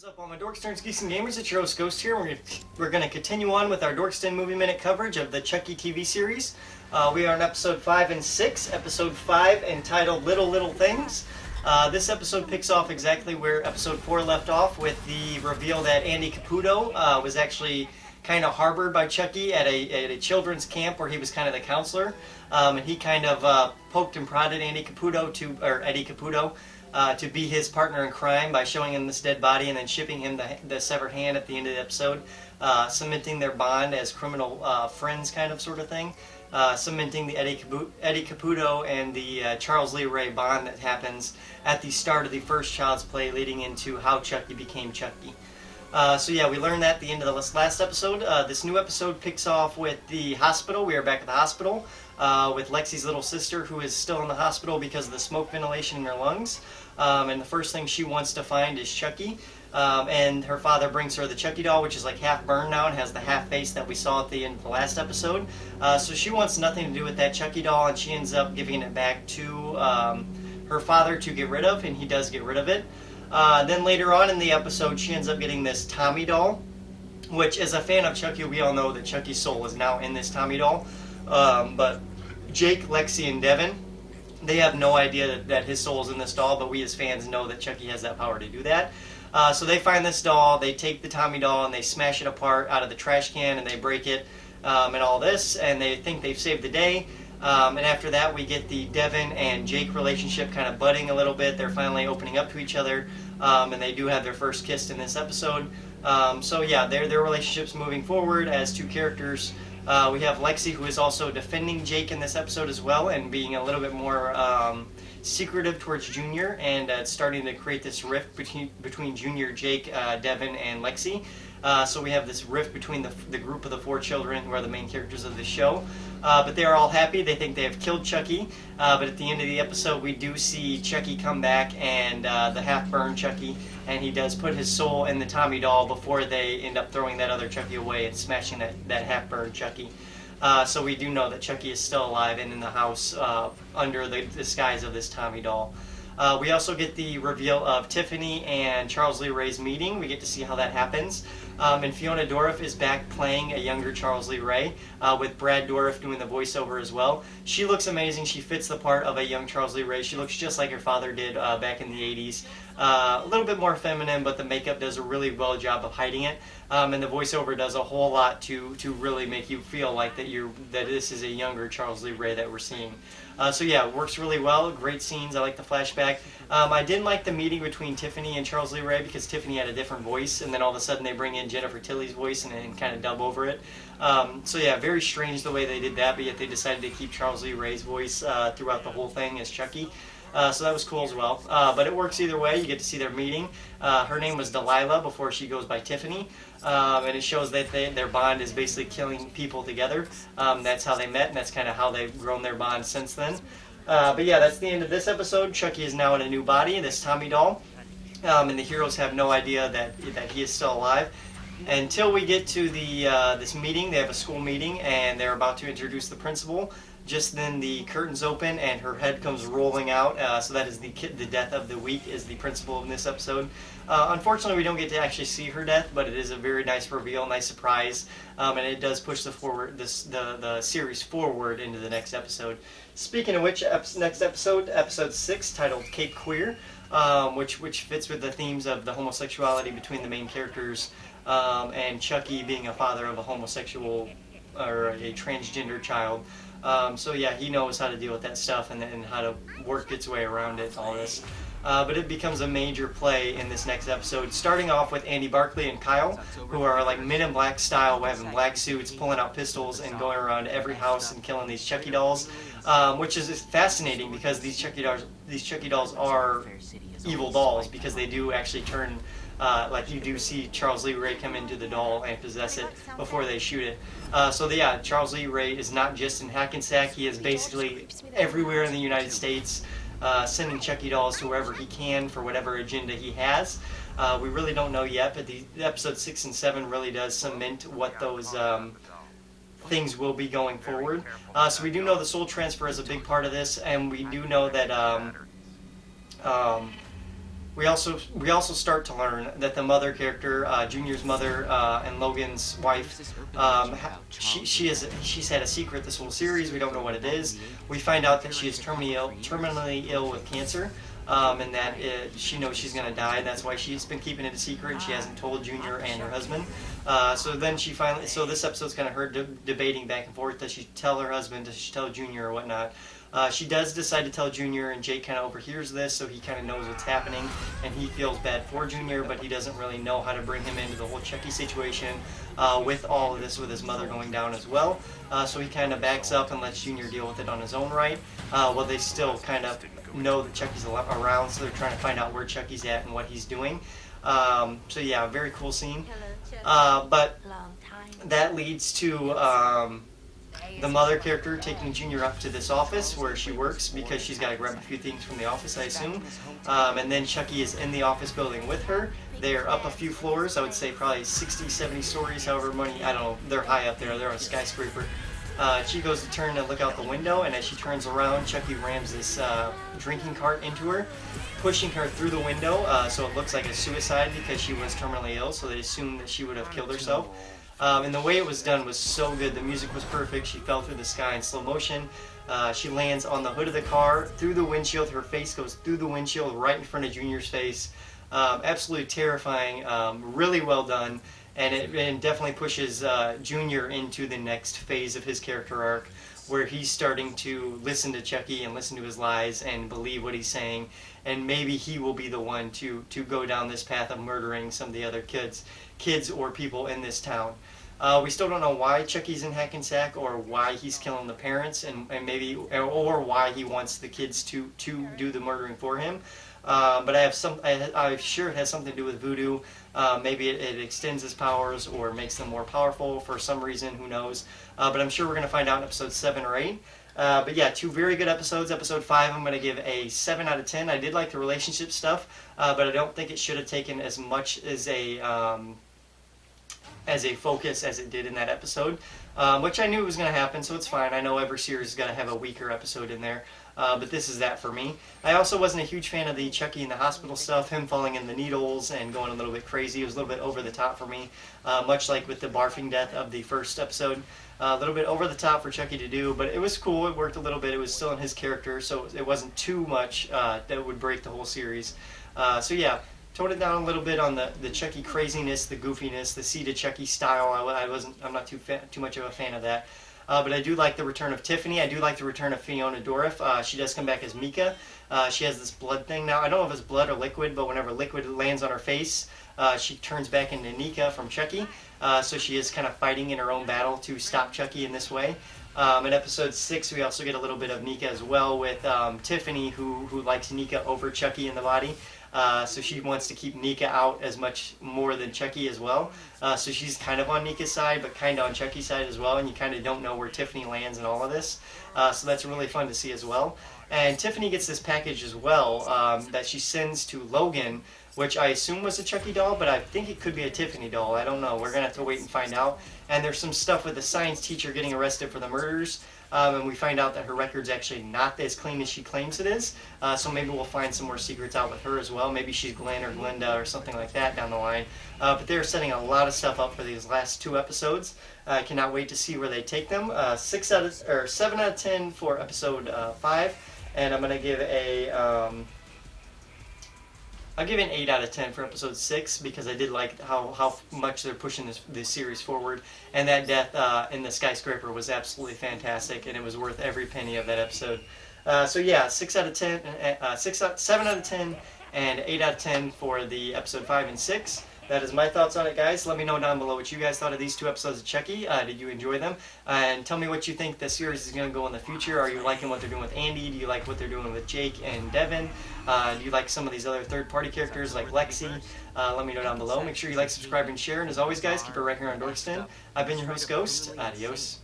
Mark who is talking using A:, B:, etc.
A: up, all my Dorks, Nerds, Geeks, and Gamers? It's your host, Ghost here. We're going to continue on with our Dorks Den Movie Minute coverage of the Chucky TV series. We are on episode 5 and 6. Episode 5, entitled Little Little Things. This episode picks off exactly where episode 4 left off, with the reveal that Andy Caputo was actually kind of harbored by Chucky at a children's camp where he was kind of the counselor. And he kind of poked and prodded Eddie Caputo to be his partner in crime by showing him this dead body and then shipping him the severed hand at the end of the episode, cementing their bond as criminal friends, kind of sort of thing, cementing the Eddie Caputo and the Charles Lee Ray bond that happens at the start of the first Child's Play, leading into how Chucky became Chucky. So yeah, we learned that at the end of the last episode. This new episode picks off with the hospital. We are back at the hospital with Lexi's little sister, who is still in the hospital because of the smoke ventilation in her lungs. And the first thing she wants to find is Chucky. And her father brings her the Chucky doll, which is like half burned now and has the half face that we saw at the end of the last episode. So she wants nothing to do with that Chucky doll, and she ends up giving it back to her father to get rid of, and he does get rid of it. Then later on in the episode, she ends up getting this Tommy doll, which, as a fan of Chucky, we all know that Chucky's soul is now in this Tommy doll. But Jake, Lexi, and Devin, they have no idea that his soul is in this doll, but we as fans know that Chucky has that power to do that. So they find this doll, they take the Tommy doll, and they smash it apart out of the trash can, and they break it, and all this, and they think they've saved the day. And after that, we get the Devin and Jake relationship kind of budding a little bit. They're finally opening up to each other, and they do have their first kiss in this episode. So yeah, their relationship's moving forward as two characters. We have Lexi, who is also defending Jake in this episode as well, and being a little bit more secretive towards Junior, and starting to create this rift between Junior, Jake, Devin, and Lexi. So we have this rift between the group of the four children who are the main characters of the show. But they are all happy. They think they have killed Chucky. But at the end of the episode, we do see Chucky come back, and the half-burned Chucky, and he does put his soul in the Tommy doll before they end up throwing that other Chucky away and smashing that half-burned Chucky. So we do know that Chucky is still alive and in the house under the disguise of this Tommy doll. We also get the reveal of Tiffany and Charles Lee Ray's meeting. We get to see how that happens. And Fiona Dourif is back playing a younger Charles Lee Ray, with Brad Dourif doing the voiceover as well. She looks amazing. She fits the part of a young Charles Lee Ray. She looks just like her father did back in the 80s. A little bit more feminine, but the makeup does a really well job of hiding it. And the voiceover does a whole lot to really make you feel like that this is a younger Charles Lee Ray that we're seeing. So yeah, it works really well. Great scenes. I like the flashback. I didn't like the meeting between Tiffany and Charles Lee Ray because Tiffany had a different voice, and then all of a sudden they bring in Jennifer Tilly's voice and kind of dub over it. So yeah, very strange the way they did that, but yet they decided to keep Charles Lee Ray's voice throughout the whole thing as Chucky. So that was cool as well. But it works either way. You get to see their meeting. Her name was Delilah before she goes by Tiffany. And it shows that their bond is basically killing people together. That's how they met, and that's kind of how they've grown their bond since then. But yeah, that's the end of this episode. Chucky is now in a new body, this Tommy doll. And the heroes have no idea that he is still alive. Until we get to this meeting. They have a school meeting, and they're about to introduce the principal. Just then the curtains open and her head comes rolling out. So that is the death of the week, is the principal in this episode. Unfortunately, we don't get to actually see her death, but it is a very nice reveal, nice surprise, and it does push the series forward into the next episode. Speaking of which, next episode 6, titled Cape Queer, which fits with the themes of the homosexuality between the main characters, and Chucky being a father of a homosexual or a transgender child. So yeah, he knows how to deal with that stuff and how to work its way around it, all this. But it becomes a major play in this next episode, starting off with Andy Barclay and Kyle, who are like Men in Black style, having black suits, pulling out pistols, and going around every house and killing these Chucky dolls, which is fascinating because these Chucky dolls are evil dolls, because they do actually turn. Like you do see Charles Lee Ray come into the doll and possess it before they shoot it. So yeah, Charles Lee Ray is not just in Hackensack. He is basically everywhere in the United States, sending Chucky dolls to wherever he can for whatever agenda he has. We really don't know yet, but the episode 6 and 7 really does cement what those things will be going forward. So we do know the soul transfer is a big part of this, and we do know that we also start to learn that the mother character, Junior's mother, and Logan's wife, she's had a secret this whole series. We don't know what it is. We find out that she is terminally ill with cancer. And that she knows she's going to die. That's why she's been keeping it a secret, and she hasn't told Junior and her husband. So this episode's kind of her debating back and forth. Does she tell her husband? Does she tell Junior or whatnot? She does decide to tell Junior, and Jake kind of overhears this, so he kind of knows what's happening, and he feels bad for Junior, but he doesn't really know how to bring him into the whole Chucky situation with all of this, with his mother going down as well. So he kind of backs up and lets Junior deal with it on his own right, while they still kind of know that Chucky's around, so they're trying to find out where Chucky's at and what he's doing. So yeah, very cool scene. But that leads to the mother character taking Junior up to this office where she works because she's got to grab a few things from the office, I assume. And then Chucky is in the office building with her. They're up a few floors, I would say probably 60, 70 stories, however many, I don't know, they're high up there, they're on a skyscraper. She goes to turn and look out the window, and as she turns around, Chucky rams this drinking cart into her, pushing her through the window, so it looks like a suicide because she was terminally ill, so they assumed that she would have killed herself. And the way it was done was so good. The music was perfect. She fell through the sky in slow motion. She lands on the hood of the car, through the windshield. Her face goes through the windshield right in front of Junior's face. Absolutely terrifying. Really well done. And it definitely pushes Junior into the next phase of his character arc, where he's starting to listen to Chucky and listen to his lies and believe what he's saying, and maybe he will be the one to go down this path of murdering some of the other kids or people in this town. We still don't know why Chucky's in Hackensack, or why he's killing the parents, and maybe, or why he wants the kids to do the murdering for him. But I'm sure it has something to do with voodoo. Maybe it extends his powers or makes them more powerful for some reason, who knows. But I'm sure we're going to find out in episode 7 or 8. But yeah, 2 very good episodes. Episode 5 I'm going to give a 7 out of 10. I did like the relationship stuff, but I don't think it should have taken as much as a focus as it did in that episode, which I knew was going to happen, so it's fine. I know every series is going to have a weaker episode in there. But this is that for me. I also wasn't a huge fan of the Chucky in the hospital stuff, him falling in the needles and going a little bit crazy. It was a little bit over the top for me, much like with the barfing death of the first episode. A little bit over the top for Chucky to do, but it was cool. It worked a little bit. It was still in his character, so it wasn't too much that would break the whole series. So yeah, toned it down a little bit on the Chucky craziness, the goofiness, the seated Chucky style. I'm not too much of a fan of that. But I do like the return of Tiffany. I do like the return of Fiona Dourif. She does come back as Mika. She has this blood thing now. I don't know if it's blood or liquid, but whenever liquid lands on her face, she turns back into Nika from Chucky. So she is kind of fighting in her own battle to stop Chucky in this way. In episode 6, we also get a little bit of Nika as well, with Tiffany, who likes Nika over Chucky in the body. So she wants to keep Nika out as much more than Chucky as well. So she's kind of on Nika's side, but kind of on Chucky's side as well, and you kind of don't know where Tiffany lands in all of this. So that's really fun to see as well. And Tiffany gets this package as well that she sends to Logan, which I assume was a Chucky doll, but I think it could be a Tiffany doll. I don't know. We're going to have to wait and find out. And there's some stuff with the science teacher getting arrested for the murders. And we find out that her record's actually not as clean as she claims it is. So maybe we'll find some more secrets out with her as well. Maybe she's Glenn or Glinda or something like that down the line. But they're setting a lot of stuff up for these last 2 episodes. I cannot wait to see where they take them. 7 out of 10 for episode 5. And I'm going to give I'll give it an 8 out of 10 for episode 6, because I did like how much they're pushing this series forward. And that death in the skyscraper was absolutely fantastic, and it was worth every penny of that episode. So yeah, 7 out of 10, and 8 out of 10 for the episode 5 and 6. That is my thoughts on it, guys. Let me know down below what you guys thought of these 2 episodes of Chucky. Did you enjoy them? And tell me what you think the series is going to go in the future. Are you liking what they're doing with Andy? Do you like what they're doing with Jake and Devin? Do you like some of these other third-party characters like Lexi? Let me know down below. Make sure you like, subscribe, and share. And as always, guys, keep it right here on Dorks Den. I've been your host, Ghost. Adios.